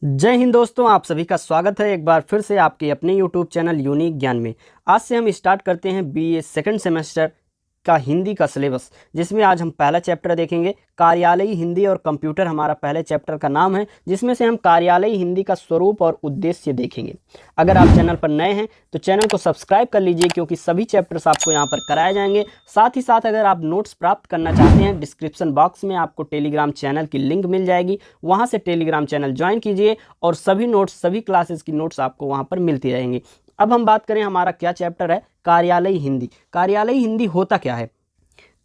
जय हिंद दोस्तों, आप सभी का स्वागत है एक बार फिर से आपके अपने यूट्यूब चैनल यूनिक ज्ञान में। आज से हम स्टार्ट करते हैं बीए सेकंड सेमेस्टर का हिंदी का सिलेबस, जिसमें आज हम पहला चैप्टर देखेंगे कार्यालयी हिंदी और कंप्यूटर हमारा पहले चैप्टर का नाम है, जिसमें से हम कार्यालयी हिंदी का स्वरूप और उद्देश्य देखेंगे। अगर आप चैनल पर नए हैं तो चैनल को सब्सक्राइब कर लीजिए, क्योंकि सभी चैप्टर्स आपको यहाँ पर कराए जाएंगे। साथ ही साथ अगर आप नोट्स प्राप्त करना चाहते हैं, डिस्क्रिप्शन बॉक्स में आपको टेलीग्राम चैनल की लिंक मिल जाएगी, वहाँ से टेलीग्राम चैनल ज्वाइन कीजिए और सभी नोट्स, सभी क्लासेस की नोट्स आपको वहाँ पर मिलती रहेंगी। अब हम बात करें, हमारा क्या चैप्टर है, कार्यालयी हिंदी। कार्यालयी हिंदी होता क्या है?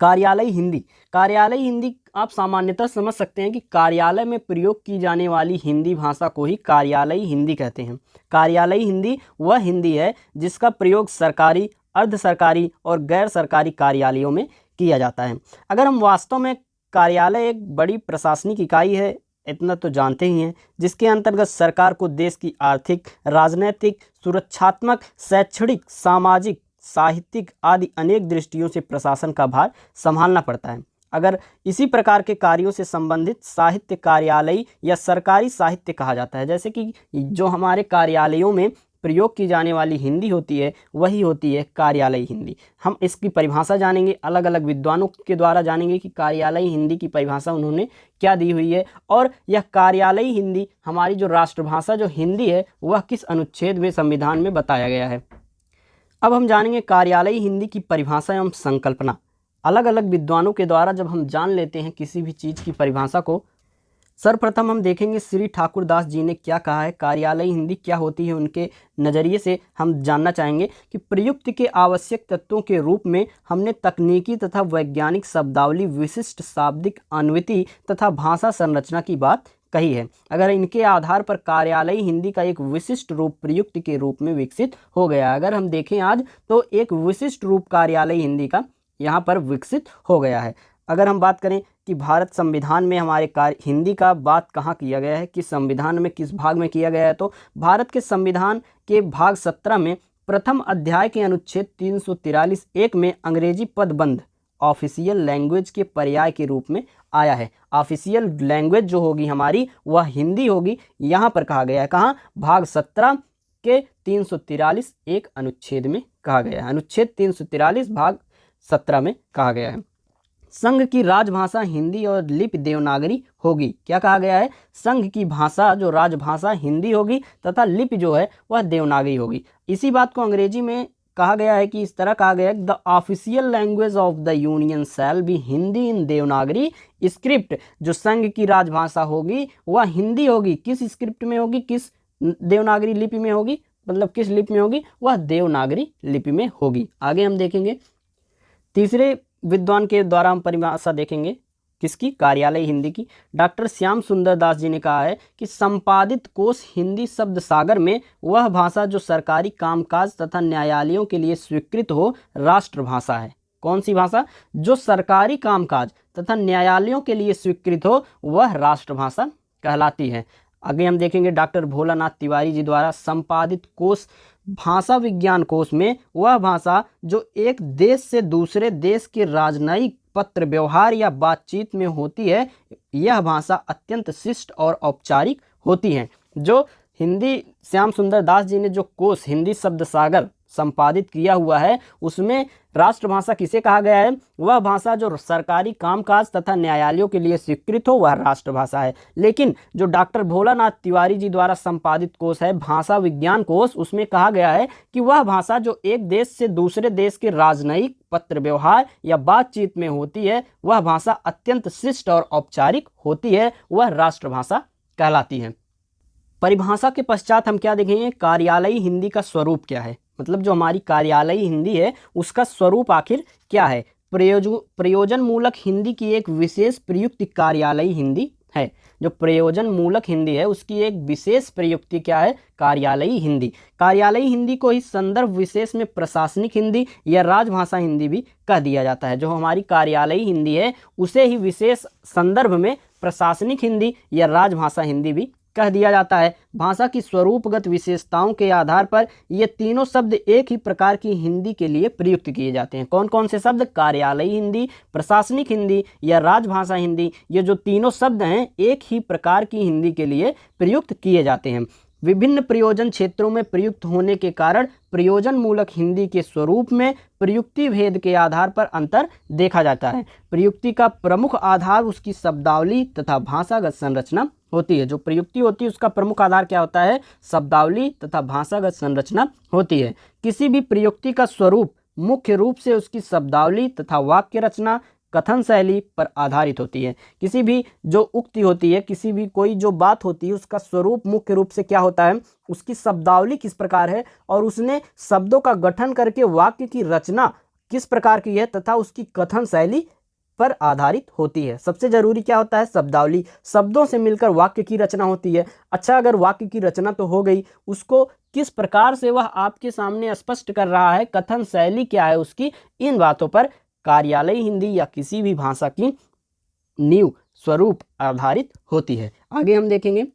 कार्यालयी हिंदी आप सामान्यतः समझ सकते हैं कि कार्यालय में प्रयोग की जाने वाली हिंदी भाषा को ही कार्यालयी हिंदी कहते हैं। कार्यालयी हिंदी वह हिंदी है जिसका प्रयोग सरकारी, अर्ध सरकारी और गैर सरकारी कार्यालयों में किया जाता है। अगर हम वास्तव में, कार्यालय एक बड़ी प्रशासनिक इकाई है, इतना तो जानते ही हैं, जिसके अंतर्गत सरकार को देश की आर्थिक, राजनैतिक, सुरक्षात्मक, शैक्षणिक, सामाजिक, साहित्यिक आदि अनेक दृष्टियों से प्रशासन का भार संभालना पड़ता है। अगर इसी प्रकार के कार्यों से संबंधित साहित्य कार्यालयी या सरकारी साहित्य कहा जाता है। जैसे कि जो हमारे कार्यालयों में प्रयोग की जाने वाली हिंदी होती है, वही होती है कार्यालयी हिंदी। हम इसकी परिभाषा जानेंगे, अलग अलग विद्वानों के द्वारा जानेंगे कि कार्यालयी हिंदी की परिभाषा उन्होंने क्या दी हुई है, और यह कार्यालयी हिंदी, हमारी जो राष्ट्रभाषा जो हिंदी है, वह किस अनुच्छेद में संविधान में बताया गया है। अब हम जानेंगे कार्यालयी हिंदी की परिभाषा एवं संकल्पना। अलग अलग विद्वानों के द्वारा जब हम जान लेते हैं किसी भी चीज़ की परिभाषा को, सर्वप्रथम हम देखेंगे श्री ठाकुर दास जी ने क्या कहा है, कार्यालयी हिंदी क्या होती है। उनके नज़रिए से हम जानना चाहेंगे कि प्रयुक्त के आवश्यक तत्वों के रूप में हमने तकनीकी तथा वैज्ञानिक शब्दावली, विशिष्ट शाब्दिक अन्विति तथा भाषा संरचना की बात कही है। अगर इनके आधार पर कार्यालयी हिंदी का एक विशिष्ट रूप प्रयुक्त के रूप में विकसित हो गया। अगर हम देखें आज, तो एक विशिष्ट रूप कार्यालयी हिंदी का यहाँ पर विकसित हो गया है। अगर हम बात करें कि भारत संविधान में हमारे हिंदी का बात कहाँ किया गया है, किस संविधान में, किस भाग में किया गया है, तो भारत के संविधान के भाग 17 में प्रथम अध्याय के अनुच्छेद 343(1) में अंग्रेजी पदबंध ऑफिशियल लैंग्वेज के पर्याय के रूप में आया है। ऑफिशियल लैंग्वेज जो होगी हमारी, वह हिंदी होगी। यहाँ पर कहा गया है, कहाँ? भाग 17 के 343(1) अनुच्छेद में कहा गया है। अनुच्छेद 343 भाग 17 में कहा गया है। संघ की राजभाषा हिंदी और लिपि देवनागरी होगी। क्या कहा गया है? संघ की भाषा जो राजभाषा हिंदी होगी तथा लिपि जो है वह देवनागरी होगी। इसी बात को अंग्रेजी में कहा गया है कि इस तरह कहा गया है, the official language of the union shall be Hindi in Devanagari script. जो संघ की राजभाषा होगी वह हिंदी होगी। किस स्क्रिप्ट में होगी? किस देवनागरी लिपि में होगी? मतलब किस लिपि में होगी? वह देवनागरी लिपि में होगी। आगे हम देखेंगे, तीसरे विद्वान के द्वारा हम परिभाषा देखेंगे किसकी? कार्यालयी हिंदी की। डॉक्टर श्याम सुंदर दास जी ने कहा है कि संपादित कोश हिंदी शब्द सागर में वह भाषा जो सरकारी कामकाज तथा न्यायालयों के लिए स्वीकृत हो, राष्ट्रभाषा है। कौन सी भाषा? जो सरकारी कामकाज तथा न्यायालयों के लिए स्वीकृत हो, वह राष्ट्रभाषा कहलाती है। आगे हम देखेंगे, डॉक्टर भोलानाथ तिवारी जी द्वारा संपादित कोश भाषा विज्ञान कोश में वह भाषा जो एक देश से दूसरे देश के राजनयिक पत्र व्यवहार या बातचीत में होती है, यह भाषा अत्यंत शिष्ट और औपचारिक होती है। जो हिंदी श्याम सुंदर दास जी ने जो कोश हिंदी शब्द सागर संपादित किया हुआ है, उसमें राष्ट्रभाषा किसे कहा गया है? वह भाषा जो सरकारी कामकाज तथा न्यायालयों के लिए स्वीकृत हो, वह राष्ट्रभाषा है। लेकिन जो डॉक्टर भोलानाथ तिवारी जी द्वारा संपादित कोश है भाषा विज्ञान कोश, उसमें कहा गया है कि वह भाषा जो एक देश से दूसरे देश के राजनयिक पत्र व्यवहार या बातचीत में होती है, वह भाषा अत्यंत शिष्ट और औपचारिक होती है, वह राष्ट्रभाषा कहलाती है। परिभाषा के पश्चात हम क्या देखेंगे? कार्यालयी हिंदी का स्वरूप क्या है। मतलब जो हमारी कार्यालयी हिंदी है उसका स्वरूप आखिर क्या है? प्रयोजन मूलक हिंदी की एक विशेष प्रयुक्ति कार्यालयी हिंदी है। जो प्रयोजन मूलक हिंदी है उसकी एक विशेष प्रयुक्ति क्या है? कार्यालयी हिंदी। कार्यालयी हिंदी को ही संदर्भ विशेष में प्रशासनिक हिंदी या राजभाषा हिंदी भी कह दिया जाता है। जो हमारी कार्यालयी हिंदी है उसे ही विशेष संदर्भ में प्रशासनिक हिंदी या राजभाषा हिंदी भी कह दिया जाता है। भाषा की स्वरूपगत विशेषताओं के आधार पर ये तीनों शब्द एक ही प्रकार की हिंदी के लिए प्रयुक्त किए जाते हैं। कौन कौन से शब्द? कार्यालयी हिंदी, प्रशासनिक हिंदी या राजभाषा हिंदी। ये जो तीनों शब्द हैं एक ही प्रकार की हिंदी के लिए प्रयुक्त किए जाते हैं। विभिन्न प्रयोजन क्षेत्रों में प्रयुक्त होने के कारण प्रयोजन मूलक हिंदी के स्वरूप में प्रयुक्ति भेद के आधार पर अंतर देखा जाता है। प्रयुक्ति का प्रमुख आधार उसकी शब्दावली तथा भाषागत संरचना होती है। जो प्रयुक्ति होती है उसका प्रमुख आधार क्या होता है? शब्दावली तथा भाषागत संरचना होती है। किसी भी प्रयुक्ति का स्वरूप मुख्य रूप से उसकी शब्दावली तथा वाक्य रचना, कथन शैली पर आधारित होती है। किसी भी जो उक्ति होती है, किसी भी कोई जो बात होती है, उसका स्वरूप मुख्य रूप से क्या होता है? उसकी शब्दावली किस प्रकार है और उसने शब्दों का गठन करके वाक्य की रचना किस प्रकार की है तथा उसकी कथन शैली पर आधारित होती है। सबसे जरूरी क्या होता है? शब्दावली। शब्दों से मिलकर वाक्य की रचना होती है। अच्छा, अगर वाक्य की रचना तो हो गई, उसको किस प्रकार से वह आपके सामने स्पष्ट कर रहा है, कथन शैली क्या है उसकी, इन बातों पर कार्यालयी हिंदी या किसी भी भाषा की नींव स्वरूप आधारित होती है। आगे हम देखेंगे,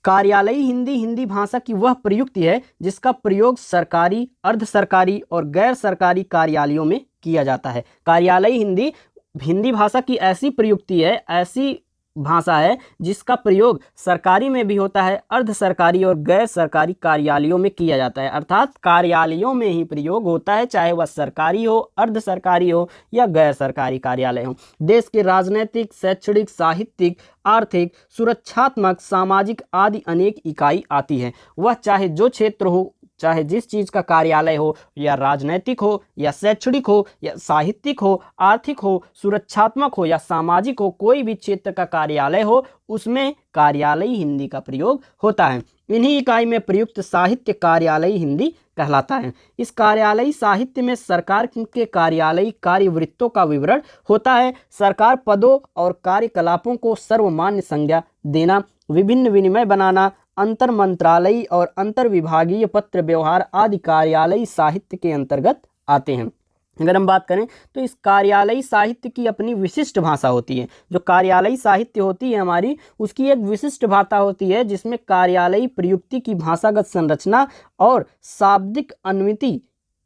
कार्यालयी हिंदी हिंदी भाषा की वह प्रयुक्ति है जिसका प्रयोग सरकारी, अर्ध सरकारी और गैर सरकारी कार्यालयों में किया जाता है। कार्यालयी हिंदी हिंदी भाषा की ऐसी प्रयुक्ति है, ऐसी भाषा है जिसका प्रयोग सरकारी में भी होता है, अर्ध सरकारी और गैर सरकारी कार्यालयों में किया जाता है। अर्थात कार्यालयों में ही प्रयोग होता है, चाहे वह सरकारी हो, अर्ध सरकारी हो या गैर सरकारी कार्यालय हो। देश के राजनीतिक, शैक्षणिक, साहित्यिक, आर्थिक, सुरक्षात्मक, सामाजिक आदि अनेक इकाई आती है। वह चाहे जो क्षेत्र हो, चाहे जिस चीज़ का कार्यालय हो, या राजनैतिक हो या शैक्षणिक हो या साहित्यिक हो, आर्थिक हो, सुरक्षात्मक हो या सामाजिक हो, कोई भी क्षेत्र का कार्यालय हो, उसमें कार्यालयी हिंदी का प्रयोग होता है। इन्हीं इकाई में प्रयुक्त साहित्य कार्यालयी हिंदी कहलाता है। इस कार्यालयी साहित्य में सरकार के कार्यालयी कार्यवृत्तों का विवरण होता है। सरकार पदों और कार्यकलापों को सर्वमान्य संज्ञा देना, विभिन्न विनिमय बनाना, अंतर मंत्रालयी और अंतर विभागीय पत्र व्यवहार आदि कार्यालयी साहित्य के अंतर्गत आते हैं। अगर हम बात करें तो इस कार्यालयी साहित्य की अपनी विशिष्ट भाषा होती है। जो कार्यालयी साहित्य होती है हमारी, उसकी एक विशिष्ट भाषा होती है जिसमें कार्यालयी प्रयुक्ति की भाषागत संरचना और शाब्दिक अन्विति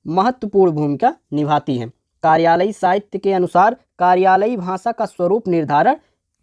महत्वपूर्ण भूमिका निभाती है। कार्यालयी साहित्य के अनुसार कार्यालयी भाषा का स्वरूप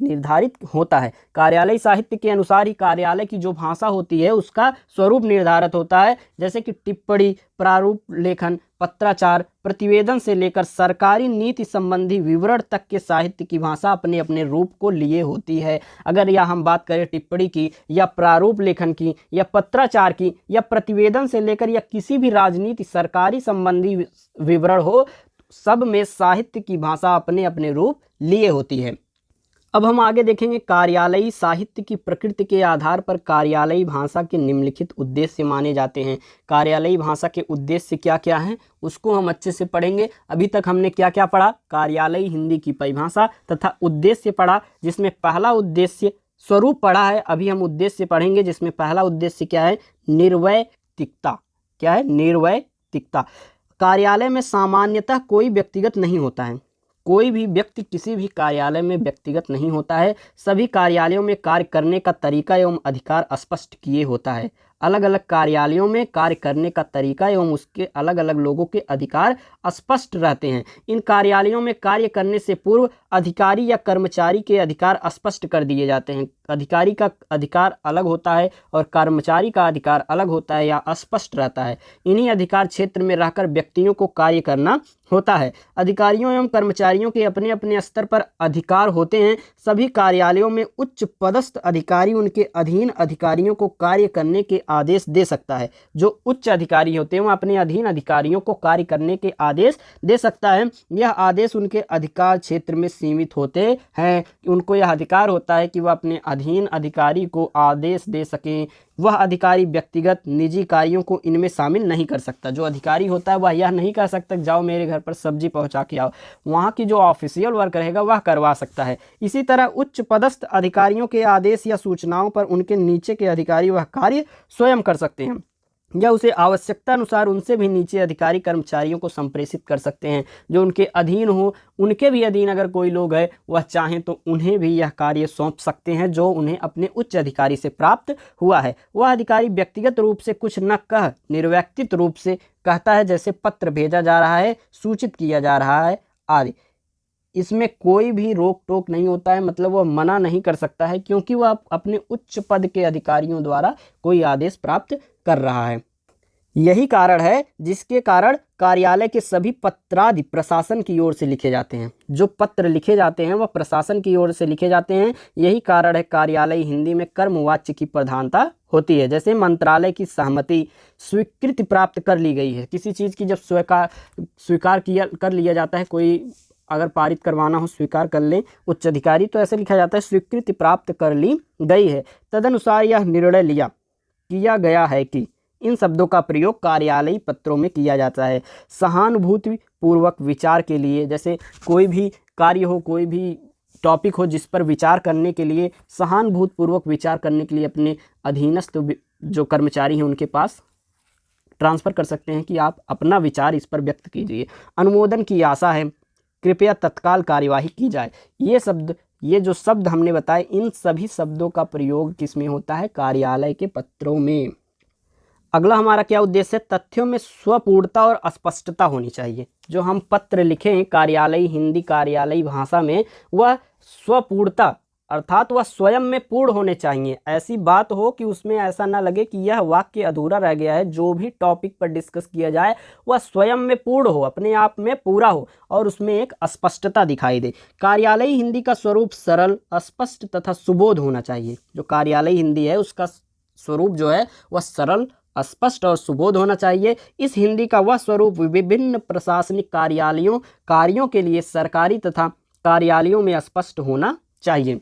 निर्धारित होता है। कार्यालय साहित्य के अनुसार ही कार्यालय की जो भाषा होती है उसका स्वरूप निर्धारित होता है। जैसे कि टिप्पणी, प्रारूप लेखन, पत्राचार, प्रतिवेदन से लेकर सरकारी नीति संबंधी विवरण तक के साहित्य की भाषा अपने अपने रूप को लिए होती है। अगर यह हम बात करें टिप्पणी की या प्रारूप लेखन की या पत्राचार की या प्रतिवेदन से लेकर या किसी भी राजनीति सरकारी संबंधी विवरण हो, सब में साहित्य की भाषा अपने अपने रूप लिए होती है। अब हम आगे देखेंगे, कार्यालयी साहित्य की प्रकृति के आधार पर कार्यालयी भाषा के निम्नलिखित उद्देश्य माने जाते हैं। कार्यालयी भाषा के उद्देश्य क्या क्या हैं उसको हम अच्छे से पढ़ेंगे। अभी तक हमने क्या क्या पढ़ा? कार्यालयी हिंदी की परिभाषा तथा उद्देश्य पढ़ा, जिसमें पहला उद्देश्य स्वरूप पढ़ा है। अभी हम उद्देश्य पढ़ेंगे जिसमें पहला उद्देश्य क्या है? निर्वैयक्तिकता। क्या है? निर्वैयक्तिकता। कार्यालय में सामान्यतः कोई व्यक्तिगत नहीं होता है। कोई भी व्यक्ति किसी भी कार्यालय में व्यक्तिगत नहीं होता है। सभी कार्यालयों में कार्य करने का तरीका एवं अधिकार स्पष्ट किए होता है। अलग अलग कार्यालयों में कार्य करने का तरीका एवं उसके अलग अलग लोगों के अधिकार स्पष्ट रहते हैं। इन कार्यालयों में कार्य करने से पूर्व अधिकारी या कर्मचारी के अधिकार स्पष्ट कर दिए जाते हैं। अधिकारी का अधिकार अलग होता है और कर्मचारी का अधिकार अलग होता है या अस्पष्ट रहता है। इन्हीं अधिकार क्षेत्र में रहकर व्यक्तियों को कार्य करना होता है। अधिकारियों एवं कर्मचारियों के अपने अपने स्तर पर अधिकार होते हैं। सभी कार्यालयों में उच्च पदस्थ अधिकारी उनके अधीन अधिकारियों को कार्य करने के आदेश दे सकता है। जो उच्च अधिकारी होते हैं वो अपने अधीन अधिकारियों को कार्य करने के आदेश दे सकता है। यह आदेश उनके अधिकार क्षेत्र में सीमित होते हैं। उनको यह अधिकार होता है कि वह अपने अधीन अधिकारी को आदेश दे सकें। वह अधिकारी व्यक्तिगत निजी कार्यों को इनमें शामिल नहीं कर सकता। जो अधिकारी होता है वह यह नहीं कह सकता जाओ मेरे घर पर सब्जी पहुंचा के आओ। वहाँ की जो ऑफिशियल वर्क रहेगा वह करवा सकता है। इसी तरह उच्च पदस्थ अधिकारियों के आदेश या सूचनाओं पर उनके नीचे के अधिकारी वह कार्य स्वयं कर सकते हैं। या उसे आवश्यकता अनुसार उनसे भी नीचे अधिकारी कर्मचारियों को संप्रेषित कर सकते हैं जो उनके अधीन हो। उनके भी अधीन अगर कोई लोग है वह चाहें तो उन्हें भी यह कार्य सौंप सकते हैं जो उन्हें अपने उच्च अधिकारी से प्राप्त हुआ है। वह अधिकारी व्यक्तिगत रूप से कुछ न कह निर्व्यक्तित रूप से कहता है, जैसे पत्र भेजा जा रहा है, सूचित किया जा रहा है आदि। इसमें कोई भी रोक टोक नहीं होता है, मतलब वह मना नहीं कर सकता है क्योंकि वह अपने उच्च पद के अधिकारियों द्वारा कोई आदेश प्राप्त कर रहा है। यही कारण है जिसके कारण कार्यालय के सभी पत्रादि प्रशासन की ओर से लिखे जाते हैं। जो पत्र लिखे जाते हैं वह प्रशासन की ओर से लिखे जाते हैं। यही कारण है कार्यालय हिंदी में कर्मवाच्य की प्रधानता होती है। जैसे मंत्रालय की सहमति, स्वीकृति प्राप्त कर ली गई है। किसी चीज़ की जब स्वीकार कर लिया जाता है, कोई अगर पारित करवाना हो स्वीकार कर लें उच्च अधिकारी, तो ऐसे लिखा जाता है स्वीकृति प्राप्त कर ली गई है, तदनुसार यह निर्णय किया गया है कि। इन शब्दों का प्रयोग कार्यालयी पत्रों में किया जाता है सहानुभूति पूर्वक विचार के लिए। जैसे कोई भी कार्य हो, कोई भी टॉपिक हो जिस पर विचार करने के लिए, सहानुभूति पूर्वक विचार करने के लिए अपने अधीनस्थ जो कर्मचारी हैं उनके पास ट्रांसफ़र कर सकते हैं कि आप अपना विचार इस पर व्यक्त कीजिए। अनुमोदन की आशा है, कृपया तत्काल कार्यवाही की जाए। ये जो शब्द हमने बताए, इन सभी शब्दों का प्रयोग किस में होता है? कार्यालय के पत्रों में। अगला हमारा क्या उद्देश्य है? तथ्यों में स्वपूर्णता और स्पष्टता होनी चाहिए। जो हम पत्र लिखें कार्यालयी हिंदी, कार्यालयी भाषा में, वह स्वपूर्णता अर्थात वह स्वयं में पूर्ण होने चाहिए। ऐसी बात हो कि उसमें ऐसा ना लगे कि यह वाक्य अधूरा रह गया है। जो भी टॉपिक पर डिस्कस किया जाए वह स्वयं में पूर्ण हो, अपने आप में पूरा हो और उसमें एक स्पष्टता दिखाई दे। कार्यालयी हिंदी का स्वरूप सरल, स्पष्ट तथा सुबोध होना चाहिए। जो कार्यालयी हिंदी है उसका स्वरूप जो है वह सरल, स्पष्ट और सुबोध होना चाहिए। इस हिंदी का वह स्वरूप विभिन्न प्रशासनिक कार्यों के लिए सरकारी तथा कार्यालयों में स्पष्ट होना चाहिए।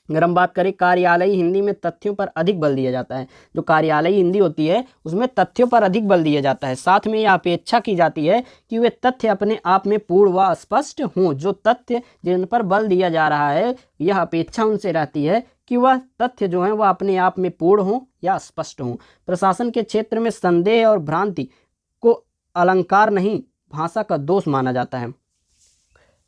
अगर हम बात करें कार्यालयी हिंदी में तथ्यों पर अधिक बल दिया जाता है। जो कार्यालयी हिंदी होती है उसमें तथ्यों पर अधिक बल दिया जाता है। साथ में यह अपेक्षा की जाती है कि वे तथ्य अपने आप में पूर्ण व स्पष्ट हों। जो तथ्य जिन पर बल दिया जा रहा है, यह अपेक्षा उनसे रहती है कि वह तथ्य जो हैं वह अपने आप में पूर्ण हों या स्पष्ट हों। प्रशासन के क्षेत्र में संदेह और भ्रांति को अलंकार नहीं, भाषा का दोष माना जाता है।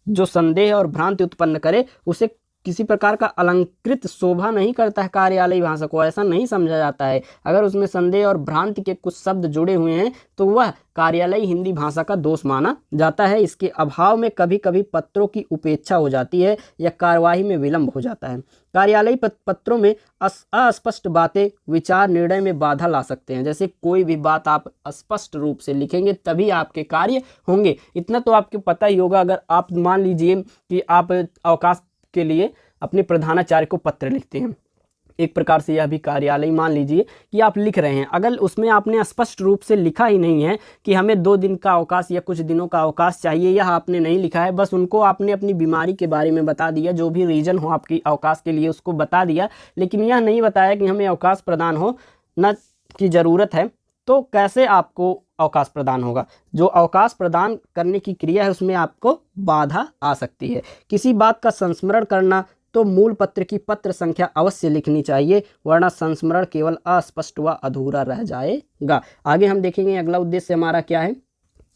जो संदेह और भ्रांति उत्पन्न करे उसे किसी प्रकार का अलंकृत शोभा नहीं करता है कार्यालयी भाषा को, ऐसा नहीं समझा जाता है। अगर उसमें संदेह और भ्रांति के कुछ शब्द जुड़े हुए हैं तो वह कार्यालयी हिंदी भाषा का दोष माना जाता है। इसके अभाव में कभी कभी पत्रों की उपेक्षा हो जाती है या कार्यवाही में विलंब हो जाता है। कार्यालयी पत्रों में अस्पष्ट बातें विचार निर्णय में बाधा ला सकते हैं। जैसे कोई भी बात आप स्पष्ट रूप से लिखेंगे तभी आपके कार्य होंगे। इतना तो आपको पता ही होगा। अगर आप मान लीजिए कि आप अवकाश के लिए अपने प्रधानाचार्य को पत्र लिखते हैं, एक प्रकार से यह भी कार्यालय, मान लीजिए कि आप लिख रहे हैं, अगर उसमें आपने स्पष्ट रूप से लिखा ही नहीं है कि हमें 2 दिन का अवकाश या कुछ दिनों का अवकाश चाहिए, यह आपने नहीं लिखा है, बस उनको आपने अपनी बीमारी के बारे में बता दिया, जो भी रीज़न हो आपकी अवकाश के लिए उसको बता दिया, लेकिन यह नहीं बताया कि हमें अवकाश प्रदान हो न की ज़रूरत है, तो कैसे आपको अवकाश प्रदान होगा? जो अवकाश प्रदान करने की क्रिया है उसमें आपको बाधा आ सकती है। किसी बात का संस्मरण करना तो मूल पत्र की पत्र संख्या अवश्य लिखनी चाहिए, वरना संस्मरण केवल अस्पष्ट व अधूरा रह जाएगा। आगे हम देखेंगे अगला उद्देश्य हमारा क्या है।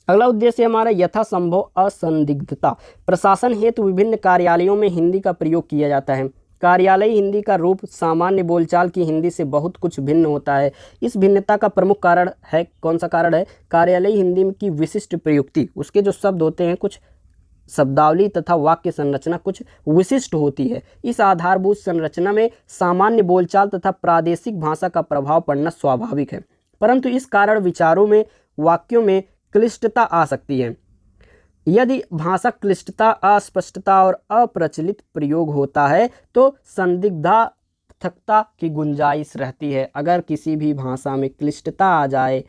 अगला उद्देश्य हमारा यथासंभव असंदिग्धता। प्रशासन हेतु विभिन्न कार्यालयों में हिंदी का प्रयोग किया जाता है। कार्यालयी हिंदी का रूप सामान्य बोलचाल की हिंदी से बहुत कुछ भिन्न होता है। इस भिन्नता का प्रमुख कारण है, कौन सा कारण है? कार्यालयी हिंदी की विशिष्ट प्रयुक्ति। उसके जो शब्द होते हैं, कुछ शब्दावली तथा वाक्य संरचना कुछ विशिष्ट होती है। इस आधारभूत संरचना में सामान्य बोलचाल तथा प्रादेशिक भाषा का प्रभाव पड़ना स्वाभाविक है, परंतु इस कारण विचारों में, वाक्यों में क्लिष्टता आ सकती है। यदि भाषा क्लिष्टता, अस्पष्टता और अप्रचलित प्रयोग होता है तो संदिग्धता की गुंजाइश रहती है। अगर किसी भी भाषा में क्लिष्टता आ जाए,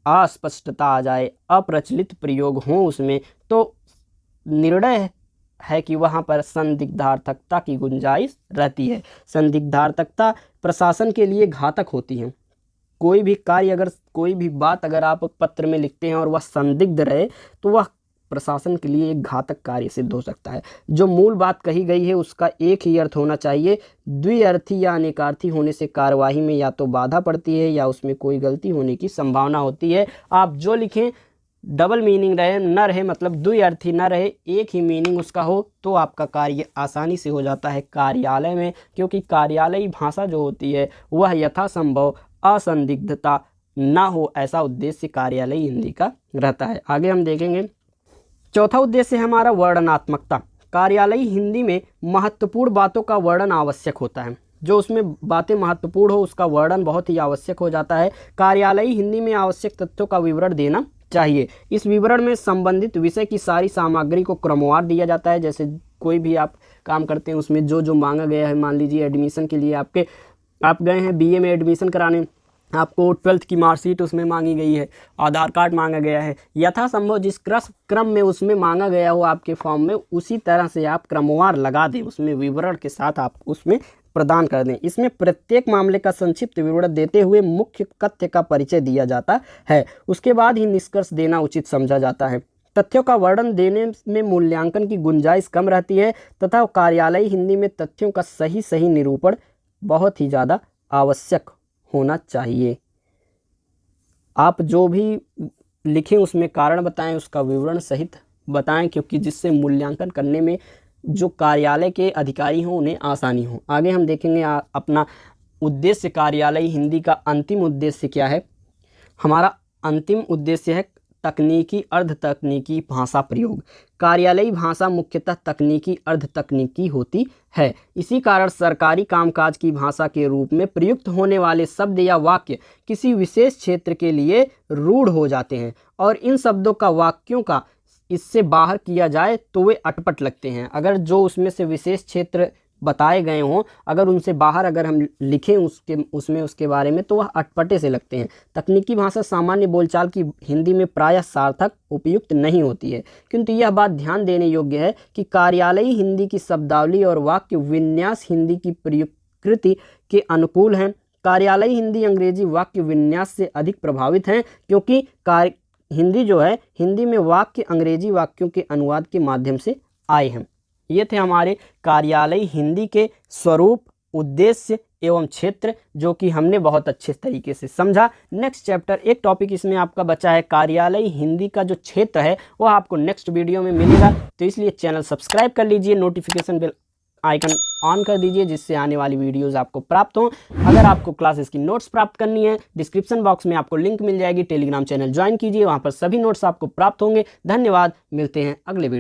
अस्पष्टता आ जाए, अप्रचलित प्रयोग हो उसमें, तो निर्णय है कि वहाँ पर संदिग्धार्थकता की गुंजाइश रहती है। संदिग्धार्थकता प्रशासन के लिए घातक होती है। कोई भी कार्य, अगर कोई भी बात अगर आप पत्र में लिखते हैं और वह संदिग्ध रहे तो वह प्रशासन के लिए एक घातक कार्य सिद्ध हो सकता है। जो मूल बात कही गई है उसका एक ही अर्थ होना चाहिए। द्विअर्थी या अनेकार्थी होने से कार्यवाही में या तो बाधा पड़ती है या उसमें कोई गलती होने की संभावना होती है। आप जो लिखें डबल मीनिंग रहे न रहे, मतलब द्विअर्थी न रहे, एक ही मीनिंग उसका हो, तो आपका कार्य आसानी से हो जाता है कार्यालय में, क्योंकि कार्यालयी भाषा जो होती है वह यथासंभव असंदिग्धता ना हो, ऐसा उद्देश्य कार्यालयी हिंदी का रहता है। आगे हम देखेंगे चौथा उद्देश्य है हमारा वर्णनात्मकता। कार्यालयी हिंदी में महत्वपूर्ण बातों का वर्णन आवश्यक होता है। जो उसमें बातें महत्वपूर्ण हो उसका वर्णन बहुत ही आवश्यक हो जाता है। कार्यालयी हिंदी में आवश्यक तथ्यों का विवरण देना चाहिए। इस विवरण में संबंधित विषय की सारी सामग्री को क्रमवार दिया जाता है। जैसे कोई भी आप काम करते हैं उसमें जो जो मांगा गया है, मान लीजिए एडमिशन के लिए आप गए हैं बीए में एडमिशन कराने, आपको 12th की मार्कशीट उसमें मांगी गई है, आधार कार्ड मांगा गया है, यथासंभव जिस क्रम में उसमें मांगा गया हो आपके फॉर्म में, उसी तरह से आप क्रमवार लगा दें, उसमें विवरण के साथ आप उसमें प्रदान कर दें। इसमें प्रत्येक मामले का संक्षिप्त विवरण देते हुए मुख्य तथ्य का परिचय दिया जाता है। उसके बाद ही निष्कर्ष देना उचित समझा जाता है। तथ्यों का वर्णन देने में मूल्यांकन की गुंजाइश कम रहती है तथा कार्यालयी हिंदी में तथ्यों का सही निरूपण बहुत ही ज़्यादा आवश्यक होना चाहिए। आप जो भी लिखें उसमें कारण बताएं, उसका विवरण सहित बताएं, क्योंकि जिससे मूल्यांकन करने में जो कार्यालय के अधिकारी हों उन्हें आसानी हो। आगे हम देखेंगे अपना उद्देश्य कार्यालयी हिंदी का अंतिम उद्देश्य क्या है। हमारा अंतिम उद्देश्य है तकनीकी अर्ध तकनीकी भाषा प्रयोग। कार्यालयी भाषा मुख्यतः तकनीकी अर्ध तकनीकी होती है। इसी कारण सरकारी कामकाज की भाषा के रूप में प्रयुक्त होने वाले शब्द या वाक्य किसी विशेष क्षेत्र के लिए रूढ़ हो जाते हैं और इन शब्दों का वाक्यों का इससे बाहर किया जाए तो वे अटपट लगते हैं। अगर जो उसमें से विशेष क्षेत्र बताए गए हों, अगर उनसे बाहर अगर हम लिखें उसके बारे में, तो वह अटपटे से लगते हैं। तकनीकी भाषा सामान्य बोलचाल की हिंदी में प्रायः सार्थक उपयुक्त नहीं होती है, किंतु यह बात ध्यान देने योग्य है कि कार्यालयी हिंदी की शब्दावली और वाक्य विन्यास हिंदी की प्रकृति के अनुकूल हैं। कार्यालयी हिंदी अंग्रेजी वाक्य विन्यास से अधिक प्रभावित हैं, क्योंकि हिंदी जो है, हिंदी में वाक्य अंग्रेजी वाक्यों के अनुवाद के माध्यम से आए हैं। ये थे हमारे कार्यालयी हिंदी के स्वरूप, उद्देश्य एवं क्षेत्र, जो कि हमने बहुत अच्छे तरीके से समझा। नेक्स्ट चैप्टर, एक टॉपिक इसमें आपका बचा है कार्यालयी हिंदी का जो क्षेत्र है वह आपको नेक्स्ट वीडियो में मिलेगा। तो इसलिए चैनल सब्सक्राइब कर लीजिए, नोटिफिकेशन बेल आइकन ऑन कर दीजिए, जिससे आने वाली वीडियोस आपको प्राप्त हों। अगर आपको क्लासेस की नोट्स प्राप्त करनी है, डिस्क्रिप्शन बॉक्स में आपको लिंक मिल जाएगी, टेलीग्राम चैनल ज्वाइन कीजिए, वहाँ पर सभी नोट्स आपको प्राप्त होंगे। धन्यवाद, मिलते हैं अगले वीडियो।